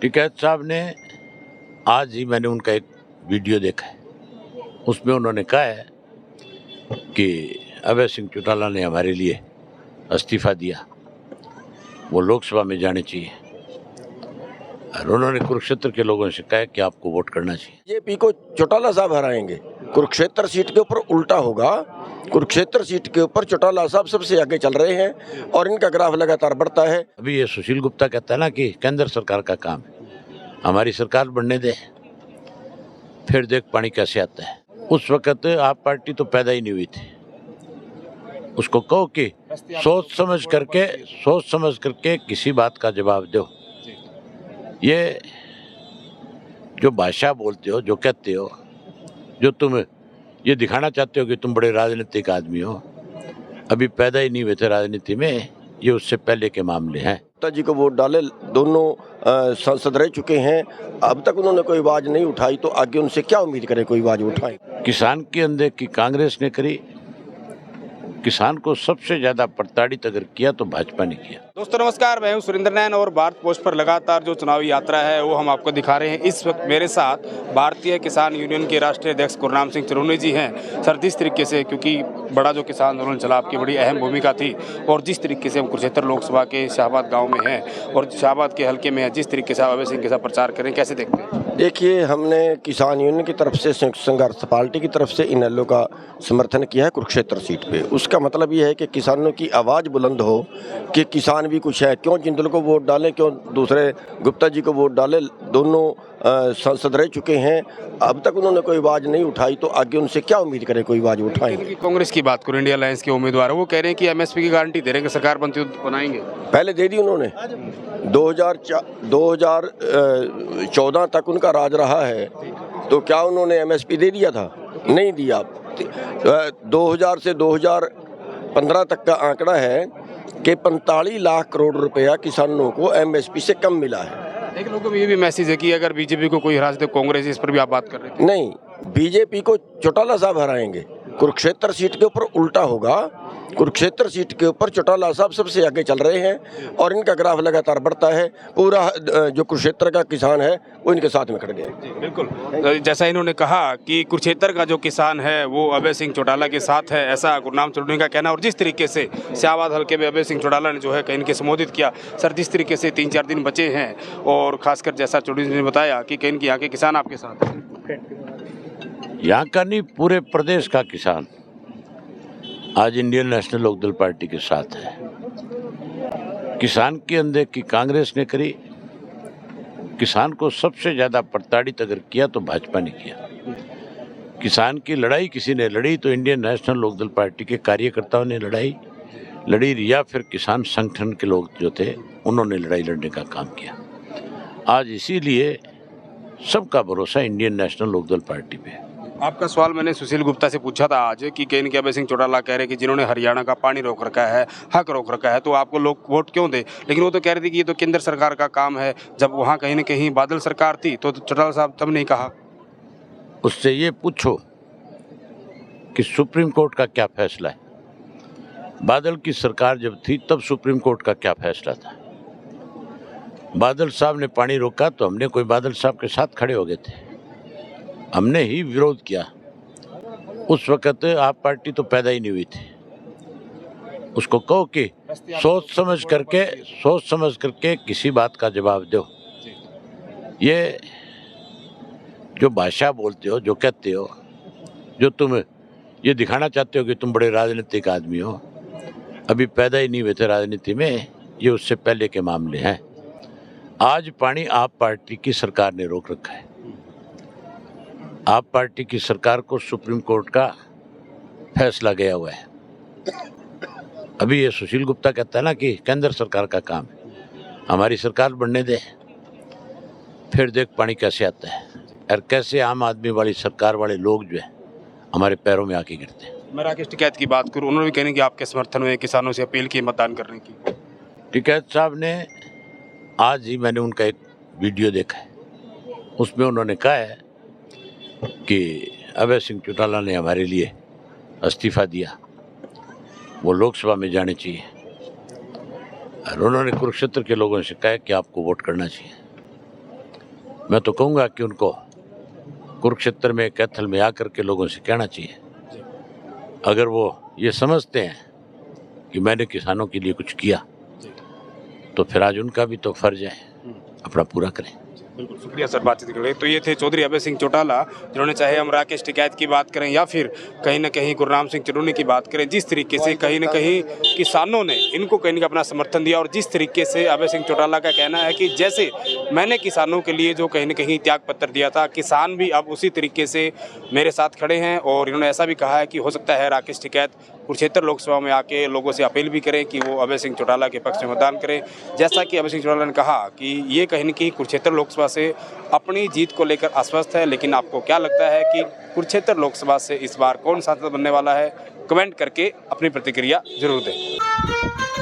टिकैत साहब ने आज ही मैंने उनका एक वीडियो देखा है, उसमें उन्होंने कहा है कि अभय सिंह चौटाला ने हमारे लिए इस्तीफा दिया, वो लोकसभा में जाने चाहिए। और उन्होंने कुरुक्षेत्र के लोगों से कहा कि आपको वोट करना चाहिए। बीजेपी को चौटाला साहब हराएंगे। कुरुक्षेत्र सीट के ऊपर उल्टा होगा। कुरुक्षेत्र सीट के ऊपर चौटाला साहब सबसे आगे चल रहे हैं और इनका ग्राफ लगातार बढ़ता है। अभी ये सुशील गुप्ता कहता है ना कि केंद्र सरकार का काम है, हमारी सरकार बनने दे, फिर देख पानी कैसे आता है। उस वक्त आप पार्टी तो पैदा ही नहीं हुई थी। उसको कहो कि सोच समझ करके किसी बात का जवाब दो। ये जो भाषा बोलते हो, जो कहते हो, जो तुम ये दिखाना चाहते हो कि तुम बड़े राजनीतिक आदमी हो, अभी पैदा ही नहीं हुए थे राजनीति में, ये उससे पहले के मामले हैं। गुप्ता जी को वोट डाले, दोनों सांसद रह चुके हैं, अब तक उन्होंने कोई आवाज नहीं उठाई, तो आगे उनसे क्या उम्मीद करें कोई आवाज उठाए? किसान की अनदेखी कांग्रेस ने करी, किसान को सबसे ज्यादा प्रताड़ित अगर किया तो भाजपा ने किया। दोस्तों नमस्कार, मैं हूं सुरेंद्र नैन और भारत पोस्ट पर लगातार जो चुनावी यात्रा है वो हम आपको दिखा रहे हैं। इस वक्त मेरे साथ भारतीय किसान यूनियन के राष्ट्रीय अध्यक्ष गुरनाम सिंह चरोनी जी हैं। सर, जिस तरीके से, क्योंकि बड़ा जो किसान आंदोलन चला, आपकी बड़ी अहम भूमिका थी, और जिस तरीके से हम कुरुक्षेत्र लोकसभा के शाहबाद गाँव में हैं और शाहबाद के हल्के में है, जिस तरीके से अभय सिंह के साथ प्रचार करें, कैसे देखते हैं? देखिए, हमने किसान यूनियन की तरफ से, संयुक्त संघर्ष पार्टी की तरफ से इनेलो का समर्थन किया है कुरुक्षेत्र सीट पे। उसका मतलब ये है कि किसानों की आवाज़ बुलंद हो कि किसान भी कुछ है। क्यों जिंदल को वोट डालें, क्यों दूसरे गुप्ता जी को वोट डालें? दोनों सांसद रह चुके हैं, अब तक उन्होंने कोई आवाज़ नहीं उठाई, तो आगे उनसे क्या उम्मीद करें कोई आवाज़ उठाएंगे? कांग्रेस की बात करो, इंडिया अलायंस के उम्मीदवार है, वो कह रहे हैं कि एमएसपी की गारंटी दे रहे हैं कि सरकार बनती बनाएंगे। पहले दे दी उन्होंने। 2014 तक उनका राज रहा है, तो क्या उन्होंने एमएसपी दे दिया था? नहीं दिया। 2000 से 2015 तक का आंकड़ा है कि 45 लाख करोड़ रुपया किसानों को एमएसपी से कम मिला है। एक लोगों को ये भी मैसेज है कि अगर बीजेपी को कोई हरा दे कांग्रेस, इस पर भी आप बात कर रहे थे। नहीं, बीजेपी को चौटाला साहब हराएंगे। कुरुक्षेत्र सीट के ऊपर उल्टा होगा। कुरुक्षेत्र सीट के ऊपर चौटाला साहब सबसे आगे चल रहे हैं और इनका ग्राफ लगातार बढ़ता है। पूरा जो कुरुक्षेत्र का किसान है वो इनके साथ में खड़ गया। बिल्कुल, जैसा इन्होंने कहा कि कुरुक्षेत्र का जो किसान है वो अभय सिंह चौटाला के साथ है, ऐसा गुरनाम चरोनी का कहना। और जिस तरीके से शाहबाद हल्के में अभय सिंह चौटाला ने जो है कहीं के संबोधित किया, सर, जिस तरीके से 3-4 दिन बचे हैं और खासकर जैसा चरोनी ने बताया कि कहीं यहाँ के किसान आपके साथ हैं। यहाँ का नहीं, पूरे प्रदेश का किसान आज इंडियन नेशनल लोकदल पार्टी के साथ है। किसान की अनदेखी कांग्रेस ने करी, किसान को सबसे ज्यादा प्रताड़ित अगर किया तो भाजपा ने किया। किसान की लड़ाई किसी ने लड़ी तो इंडियन नेशनल लोकदल पार्टी के कार्यकर्ताओं ने लड़ी या फिर किसान संगठन के लोग जो थे उन्होंने लड़ाई लड़ने का काम किया। आज इसीलिए सबका भरोसा इंडियन नेशनल लोकदल पार्टी पे है। आपका सवाल मैंने सुशील गुप्ता से पूछा था आज कि कहीं के अभय सिंह चौटाला कह रहे कि जिन्होंने हरियाणा का पानी रोक रखा है, हक रोक रखा है, तो आपको लोग वोट क्यों दे? लेकिन वो तो कह रहे थे कि ये तो केंद्र सरकार का काम है। जब वहाँ कहीं न कहीं बादल सरकार थी तो चौटाला साहब तब नहीं कहा। उससे ये पूछो कि सुप्रीम कोर्ट का क्या फैसला है। बादल की सरकार जब थी तब सुप्रीम कोर्ट का क्या फैसला था? बादल साहब ने पानी रोका तो हमने कोई बादल साहब के साथ खड़े हो गए थे, हमने ही विरोध किया। उस वक्त आप पार्टी तो पैदा ही नहीं हुई थी। उसको कहो कि सोच समझ करके किसी बात का जवाब दो। ये जो भाषा बोलते हो, जो कहते हो, जो तुम ये दिखाना चाहते हो कि तुम बड़े राजनीतिक आदमी हो, अभी पैदा ही नहीं हुए थे राजनीति में, ये उससे पहले के मामले हैं। आज पानी आप पार्टी की सरकार ने रोक रखा है। आप पार्टी की सरकार को सुप्रीम कोर्ट का फैसला गया हुआ है। अभी ये सुशील गुप्ता कहता है ना कि केंद्र सरकार का काम है, हमारी सरकार बनने दे, फिर देख पानी कैसे आता है और कैसे आम आदमी वाली सरकार वाले लोग जो है हमारे पैरों में आके गिरते हैं। मैं राकेश टिकैत की बात करूँ, उन्होंने भी कहने कि आपके समर्थन में किसानों से अपील की मतदान करने की। टिकैत साहब ने आज ही मैंने उनका एक वीडियो देखा है, उसमें उन्होंने कहा है कि अभय सिंह चौटाला ने हमारे लिए इस्तीफा दिया, वो लोकसभा में जाने चाहिए। और उन्होंने कुरुक्षेत्र के लोगों से कहा कि आपको वोट करना चाहिए। मैं तो कहूँगा कि उनको कुरुक्षेत्र में कैथल में आकर के लोगों से कहना चाहिए, अगर वो ये समझते हैं कि मैंने किसानों के लिए कुछ किया तो फिर आज उनका भी तो फर्ज है अपना पूरा करें। बिल्कुल, शुक्रिया सर बातचीत के लिए। तो ये थे चौधरी अभय सिंह चौटाला, जिन्होंने चाहे हम राकेश टिकैत की बात करें या फिर कहीं ना कहीं गुरनाम सिंह चिरूनी की बात करें, जिस तरीके से कहीं ना कहीं किसानों ने इनको कहीं ना कहीं अपना समर्थन दिया, और जिस तरीके से अभय सिंह चौटाला का कहना है कि जैसे मैंने किसानों के लिए जो कहीं ना कहीं त्याग पत्र दिया था, किसान भी अब उसी तरीके से मेरे साथ खड़े हैं। और इन्होंने ऐसा भी कहा है कि हो सकता है राकेश टिकैत कुरुक्षेत्र लोकसभा में आके लोगों से अपील भी करें कि वो अभय सिंह चौटाला के पक्ष में मतदान करें। जैसा कि अभय सिंह चौटाला ने कहा कि ये कहीं न कहीं कुरुक्षेत्र लोकसभा से अपनी जीत को लेकर आश्वस्त है, लेकिन आपको क्या लगता है कि कुरुक्षेत्र लोकसभा से इस बार कौन सांसद बनने वाला है? कमेंट करके अपनी प्रतिक्रिया जरूर दें।